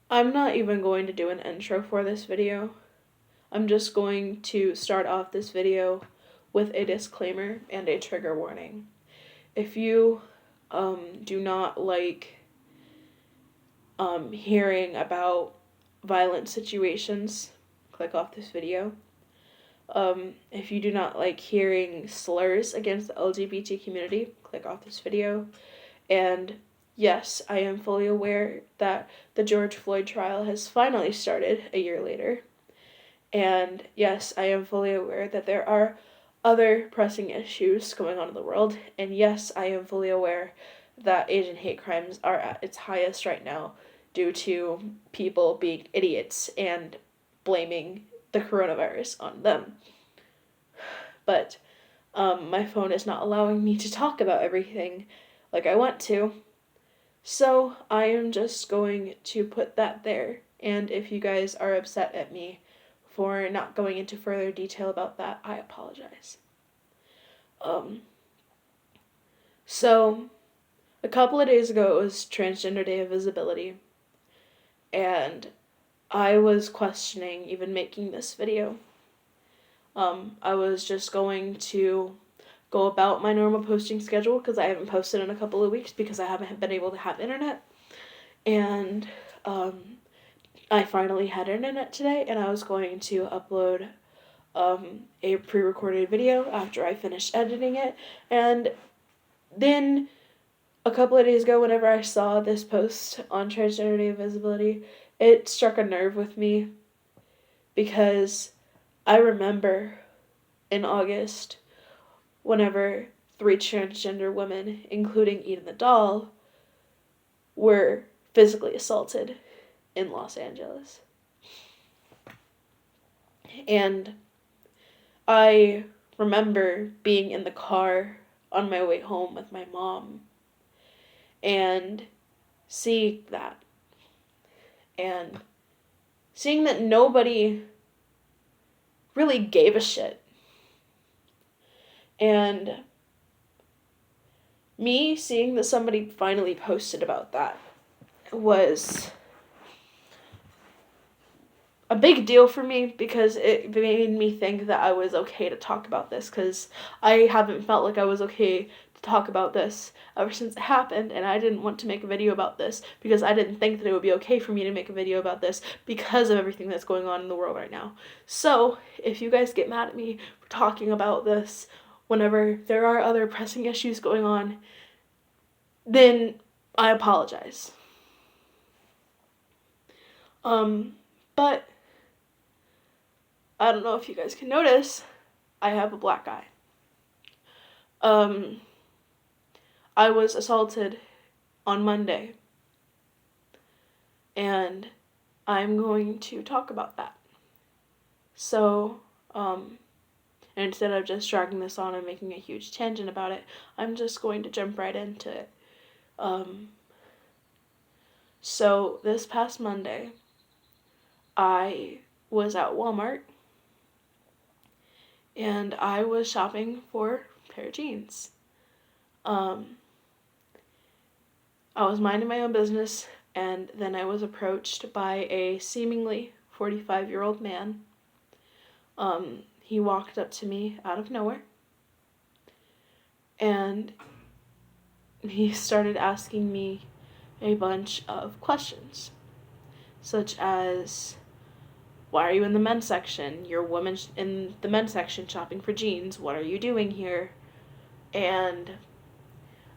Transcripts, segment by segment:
I'm not even going to do an intro for this video. I'm just going to start off this video with a disclaimer and a trigger warning. If you do not like hearing about violent situations, click off this video. If you do not like hearing slurs against the LGBT community, click off this video. And yes, I am fully aware that the George Floyd trial has finally started a year later. And yes, I am fully aware that there are other pressing issues going on in the world. And yes, I am fully aware that Asian hate crimes are at its highest right now due to people being idiots and blaming the coronavirus on them. But my phone is not allowing me to talk about everything like I want to. So I am just going to put that there. And if you guys are upset at me for not going into further detail about that, I apologize. So a couple of days ago it was Transgender Day of Visibility, and I was questioning even making this video. I was just going to go about my normal posting schedule because I haven't posted in a couple of weeks because I haven't been able to have internet. And I finally had internet today, and I was going to upload a pre-recorded video after I finished editing it. And then a couple of days ago, whenever I saw this post on Transgender Day of Visibility, it struck a nerve with me because I remember in August whenever 3 transgender women, including Eden the doll, were physically assaulted in Los Angeles. And I remember being in the car on my way home with my mom and seeing that. And seeing that nobody really gave a shit. And me seeing that somebody finally posted about that was a big deal for me because it made me think that I was okay to talk about this, because I haven't felt like I was okay to talk about this ever since it happened, and I didn't want to make a video about this because I didn't think that it would be okay for me to make a video about this because of everything that's going on in the world right now. So if you guys get mad at me for talking about this whenever there are other pressing issues going on, then I apologize. But I don't know if you guys can notice, I have a black eye. I was assaulted on Monday, and I'm going to talk about that. So, instead of just dragging this on and making a huge tangent about it, I'm just going to jump right into it. So this past Monday, I was at Walmart, and I was shopping for a pair of jeans. I was minding my own business, and then I was approached by a seemingly 45-year-old man. He walked up to me out of nowhere, and he started asking me a bunch of questions, such as, why are you in the men's section? You're a woman in the men's section shopping for jeans. What are you doing here? And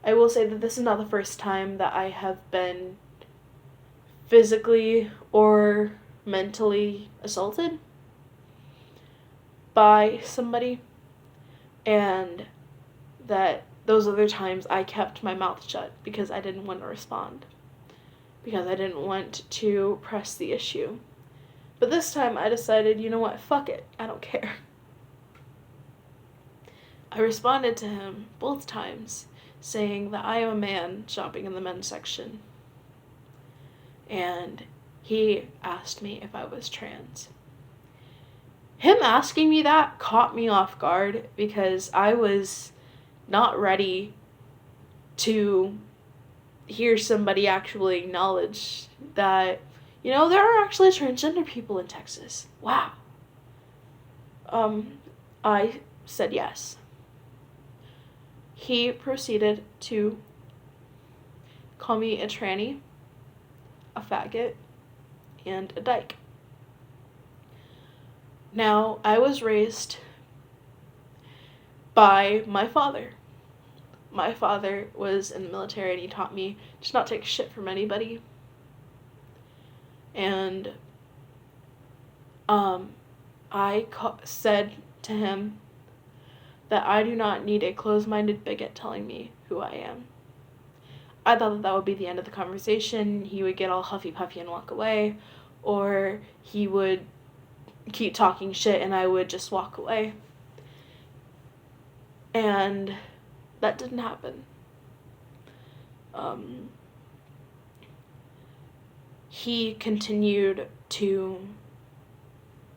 I will say that this is not the first time that I have been physically or mentally assaulted by somebody, and that those other times I kept my mouth shut because I didn't want to respond, because I didn't want to press the issue. But this time I decided, you know what, fuck it, I don't care. I responded to him both times saying that I am a man shopping in the men's section. And he asked me if I was trans. Him asking me that caught me off guard because I was not ready to hear somebody actually acknowledge that, You know, there are actually transgender people in Texas. Wow. I said yes. He proceeded to call me a tranny, a faggot, and a dyke. Now, I was raised by my father. My father was in the military and he taught me to not take shit from anybody. And I said to him that I do not need a closed-minded bigot telling me who I am. I thought that that would be the end of the conversation. He would get all huffy-puffy and walk away, or he would keep talking shit and I would just walk away. And that didn't happen. He continued to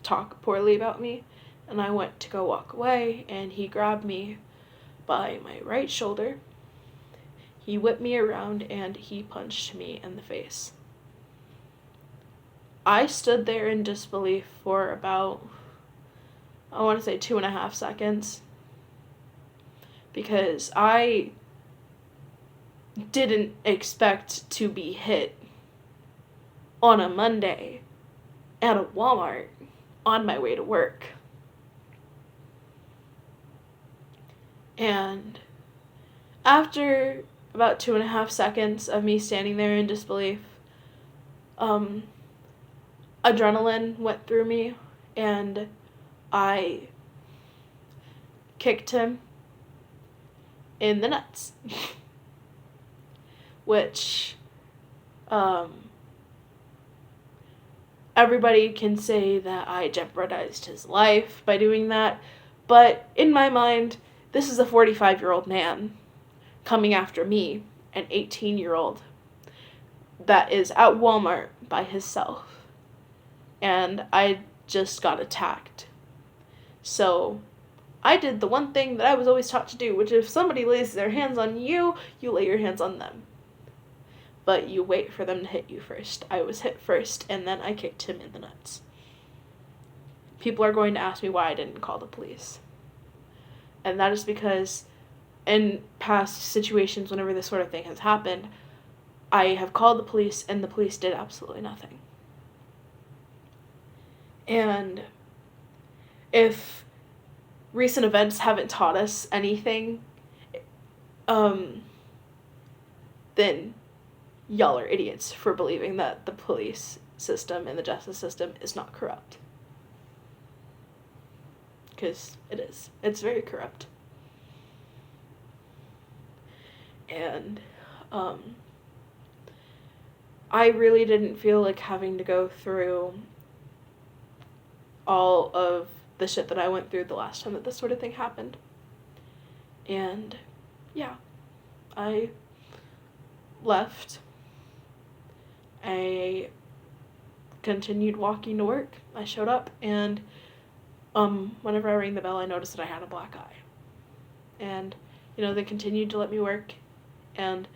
talk poorly about me, and I went to go walk away, and he grabbed me by my right shoulder. He whipped me around, and he punched me in the face. I stood there in disbelief for about, I want to say 2.5 seconds, because I didn't expect to be hit on a Monday at a Walmart on my way to work. And after about 2.5 seconds of me standing there in disbelief, adrenaline went through me and I kicked him in the nuts. Which everybody can say that I jeopardized his life by doing that, but in my mind, this is a 45-year-old man coming after me, an 18-year-old that is at Walmart by himself, and I just got attacked. So I did the one thing that I was always taught to do, which if somebody lays their hands on you, you lay your hands on them. But you wait for them to hit you first. I was hit first, and then I kicked him in the nuts. People are going to ask me why I didn't call the police. And that is because in past situations, whenever this sort of thing has happened, I have called the police, and the police did absolutely nothing. And if recent events haven't taught us anything, then y'all are idiots for believing that the police system and the justice system is not corrupt. Because it is. It's very corrupt. And I really didn't feel like having to go through all of the shit that I went through the last time that this sort of thing happened. And yeah, I left. I continued walking to work. I showed up, and whenever I rang the bell, I noticed that I had a black eye. And, they continued to let me work, and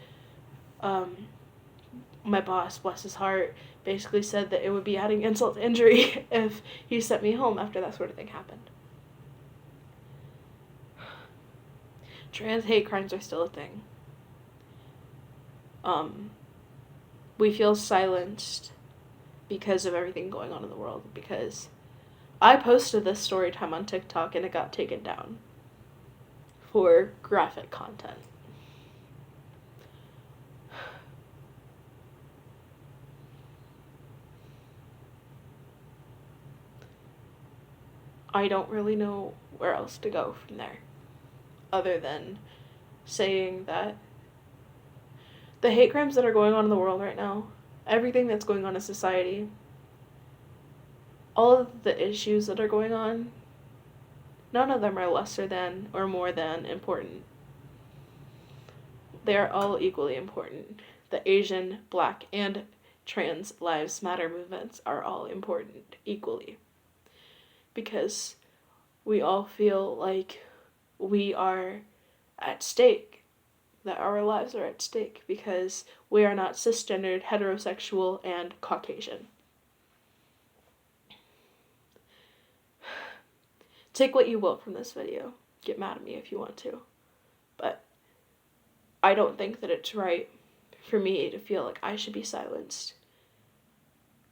my boss, bless his heart, basically said that it would be adding insult to injury if he sent me home after that sort of thing happened. Trans hate crimes are still a thing. We feel silenced because of everything going on in the world, because I posted this story time on TikTok and it got taken down for graphic content. I don't really know where else to go from there, other than saying that the hate crimes that are going on in the world right now, everything that's going on in society, all of the issues that are going on, none of them are lesser than or more than important. They are all equally important. The Asian, Black, and Trans Lives Matter movements are all important equally. Because we all feel like we are at stake, that our lives are at stake, because we are not cisgendered, heterosexual, and Caucasian. take what you will from this video. Get mad at me if you want to. But I don't think that it's right for me to feel like I should be silenced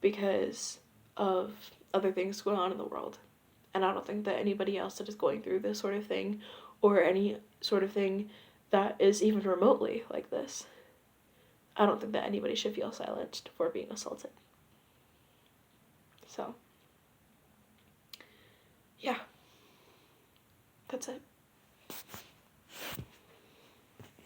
because of other things going on in the world. And I don't think that anybody else that is going through this sort of thing, or any sort of thing that is even remotely like this, I don't think that anybody should feel silenced for being assaulted. So, yeah, that's it.